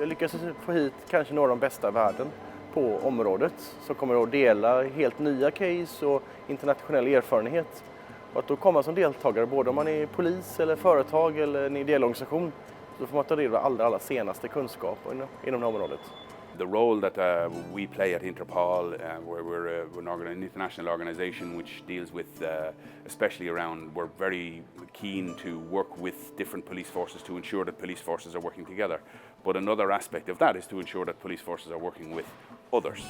Vi har lyckats få hit kanske några av de bästa i världen på området som kommer att dela helt nya case och internationell erfarenhet. Och att då komma som deltagare, både om man är polis eller företag eller en ideell organisation, så får man ta del av allra senaste kunskap inom det området. The role that we play at Interpol, where we're an international organization which deals with, especially around, we're very keen to work with different police forces to ensure that police forces are working together. But another aspect of that is to ensure that police forces are working with others.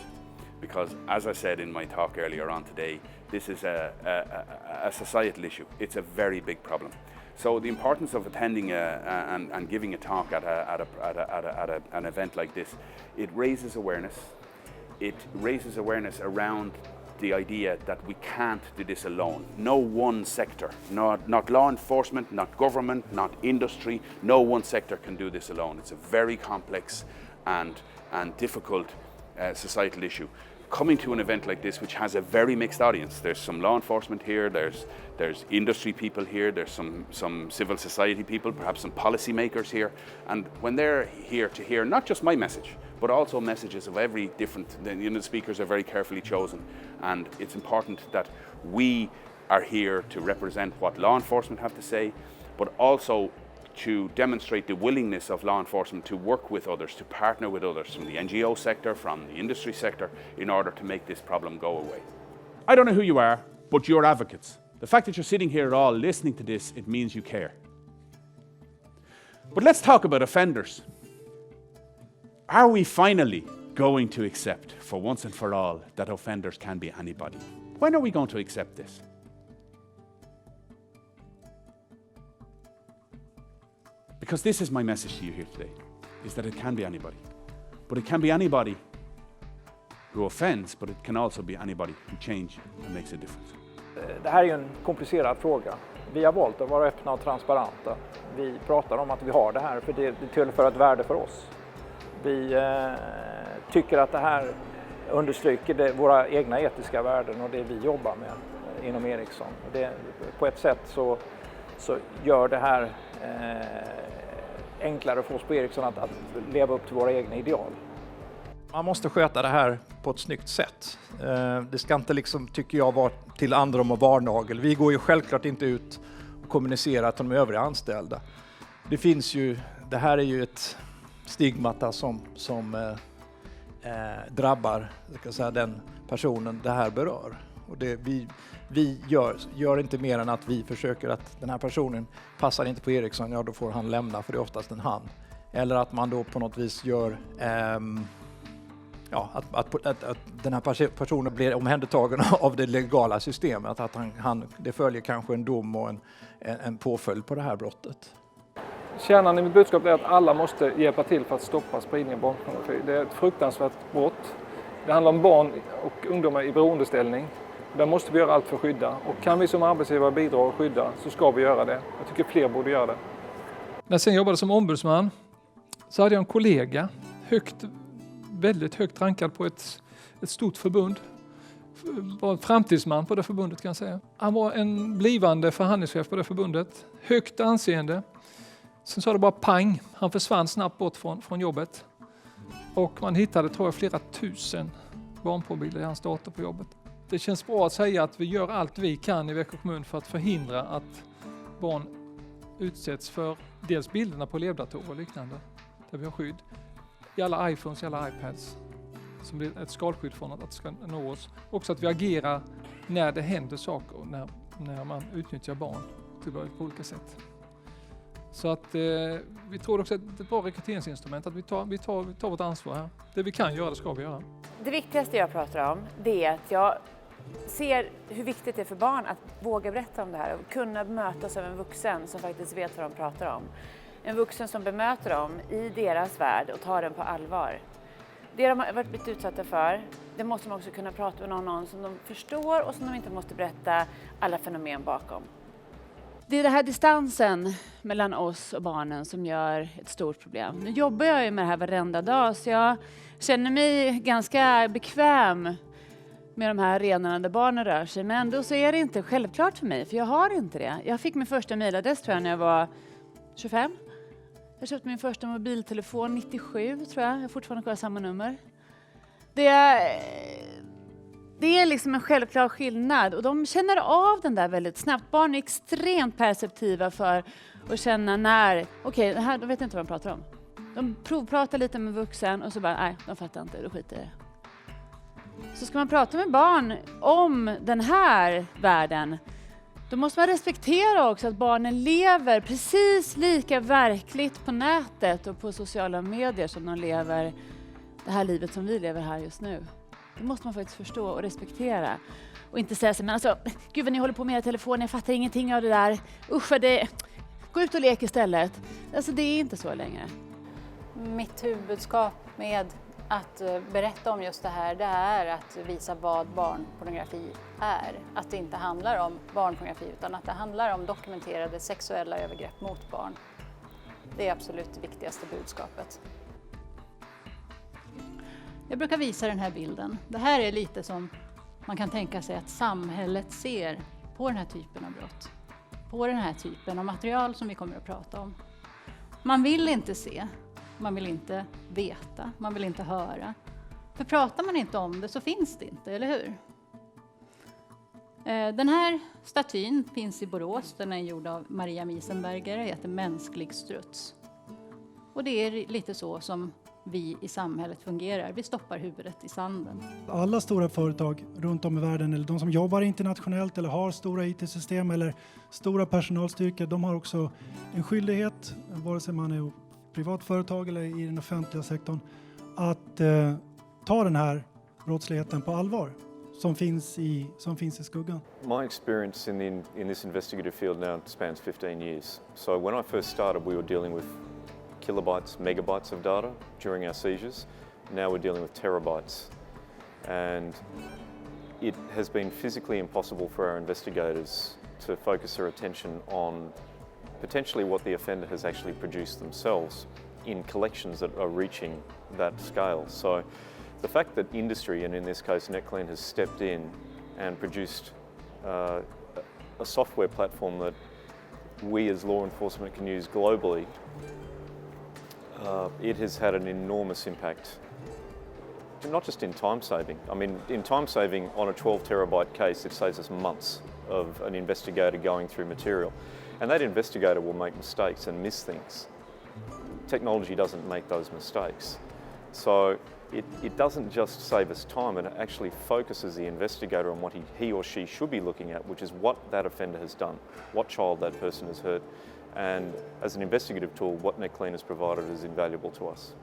Because as I said in my talk earlier on today, this is a societal issue. It's a very big problem. So the importance of attending and giving a talk at an event like this, it raises awareness. It raises awareness around the idea that we can't do this alone. No one sector, not law enforcement, not government, not industry, no one sector can do this alone. It's a very complex and difficult societal issue. Coming to an event like this, which has a very mixed audience. There's some law enforcement here, there's industry people here, there's some civil society people, perhaps some policymakers here. And when they're here to hear not just my message, but also messages of every different, the speakers are very carefully chosen. And it's important that we are here to represent what law enforcement have to say, but also to demonstrate the willingness of law enforcement to work with others, to partner with others from the NGO sector, from the industry sector, in order to make this problem go away. I don't know who you are, but you're advocates. The fact that you're sitting here at all listening to this, it means you care. But let's talk about offenders. Are we finally going to accept, for once and for all, that offenders can be anybody? When are we going to accept this? Because this is my message to you here today, is that it can be anybody. But it can be anybody who offends, but it can also be anybody who changes and makes a difference. Det här är ju en komplicerad fråga. Vi har valt att vara öppna och transparenta. Vi pratar om att vi har det här, för det tillför ett värde för oss. Vi tycker att det här understryker våra egna etiska värden och det vi jobbar med inom Ericsson. På ett sätt så gör det här enklare för oss på Ericsson att leva upp till våra egna ideal. Man måste sköta det här på ett snyggt sätt. Det ska inte tycker jag, vara till andra om och varnagel. Vi går ju självklart inte ut och kommunicerar till de övriga anställda. Det här är ju ett stigmata som drabbar den personen det här berör. Och vi gör inte mer än att vi försöker att den här personen passar inte på Ericsson, ja då får han lämna, för det är oftast en han. Eller att man då på något vis gör att den här personen blir omhändertagen av det legala systemet. Att det följer kanske en dom och en påföljd på det här brottet. Kärnan i mitt budskap är att alla måste hjälpa till för att stoppa spridningen av barnpornografi. Det är ett fruktansvärt brott. Det handlar om barn och ungdomar i beroendeställning. Där måste vi göra allt för att skydda. Och kan vi som arbetsgivare bidra och skydda, så ska vi göra det. Jag tycker fler borde göra det. När jag sen jobbade som ombudsman så hade jag en kollega, väldigt högt rankad på ett stort förbund. Var en framtidsman på det förbundet, kan jag säga. Han var en blivande förhandlingschef på det förbundet. Högt anseende. Sen sa det bara pang. Han försvann snabbt bort från jobbet. Och man hittade, tror jag, flera tusen barnporrbilder i hans dator på jobbet. Det känns bra att säga att vi gör allt vi kan i Växjö kommun för att förhindra att barn utsätts för dels bilderna på elevdatorer och liknande, där vi har skydd. I alla iPhones, i alla iPads, som blir ett skalskydd från att det ska nå oss. Också att vi agerar när det händer saker, när man utnyttjar barn på olika sätt. Så att vi tror också att det är ett bra rekryteringsinstrument, att vi tar vårt ansvar här. Det vi kan göra, det ska vi göra. Det viktigaste jag pratar om, det är att jag ser hur viktigt det är för barn att våga berätta om det här och kunna mötas av en vuxen som faktiskt vet vad de pratar om. En vuxen som bemöter dem i deras värld och tar den på allvar. Det de har varit utsatta för, det måste man också kunna prata med någon som de förstår och som de inte måste berätta alla fenomen bakom. Det är den här distansen mellan oss och barnen som gör ett stort problem. Nu jobbar jag ju med det här varenda dag, så jag känner mig ganska bekväm med de här arenorna där barnen rör sig. Men ändå så är det inte självklart för mig, för jag har inte det. Jag fick min första mejladress, tror jag, när jag var 25. Jag köpte min första mobiltelefon 97 tror jag. Jag har fortfarande kvar samma nummer. Det är liksom en självklar skillnad och de känner av den där väldigt snabbt. Barn är extremt perceptiva för att känna när, okej, det här, de vet inte vad de pratar om. De provpratar lite med vuxen och så bara, nej, de fattar inte, då skiter i det. Så ska man prata med barn om den här världen, då måste man respektera också att barnen lever precis lika verkligt på nätet och på sociala medier som de lever det här livet som vi lever här just nu. Det måste man faktiskt förstå och respektera. Och inte säga så, men alltså, gud vad ni håller på med era telefoner, jag fattar ingenting av det där. Usch vad det, gå ut och lek istället. Alltså det är inte så längre. Mitt huvudbudskap med att berätta om just det här, det är att visa vad barnpornografi är. Att det inte handlar om barnpornografi utan att det handlar om dokumenterade sexuella övergrepp mot barn. Det är absolut det viktigaste budskapet. Jag brukar visa den här bilden. Det här är lite som man kan tänka sig att samhället ser på den här typen av brott. På den här typen av material som vi kommer att prata om. Man vill inte se, man vill inte veta, man vill inte höra. För pratar man inte om det så finns det inte, eller hur? Den här statyn finns i Borås, den är gjord av Maria Miesenberger, heter Mänsklig struts. Och det är lite så som vi i samhället fungerar. Vi stoppar huvudet i sanden. Alla stora företag runt om i världen, eller de som jobbar internationellt eller har stora IT-system eller stora personalstyrkor, de har också en skyldighet, vare sig man är privat företag eller i den offentliga sektorn, att ta den här brottsligheten på allvar som finns i skuggan. My experience in this investigative field now spans 15 years. So when I first started, we were dealing with kilobytes, megabytes of data during our seizures. Now we're dealing with terabytes. And it has been physically impossible for our investigators to focus their attention on potentially what the offender has actually produced themselves in collections that are reaching that scale. So the fact that industry, and in this case NetClean, has stepped in and produced a software platform that we as law enforcement can use globally, it has had an enormous impact. Not just in time saving. I mean, in time saving on a 12 terabyte case, it saves us months of an investigator going through material. And that investigator will make mistakes and miss things. Technology doesn't make those mistakes. So it doesn't just save us time, and it actually focuses the investigator on what he or she should be looking at, which is what that offender has done, what child that person has hurt. And as an investigative tool, what NetClean has provided is invaluable to us.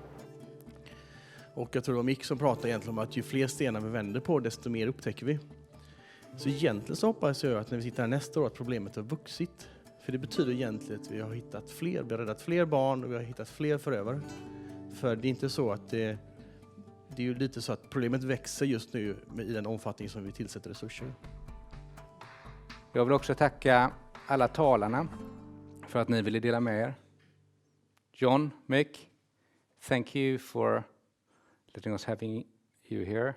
Och jag tror det var Mick som pratade egentligen om att ju fler stenar vi vänder på, desto mer upptäcker vi. Så egentligen så hoppas jag att när vi sitter här nästa år att problemet har vuxit. För det betyder egentligen att vi har hittat fler, vi har räddat fler barn och vi har hittat fler förövare. För det är inte så att det är ju lite så att problemet växer just nu i den omfattning som vi tillsätter resurser. Jag vill också tacka alla talarna för att ni ville dela med er. John, Mick, thank you for letting us having you here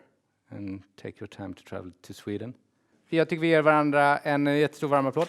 and take your time to travel to Sweden. Jag tycker vi ger varandra en jättestor varm applåd.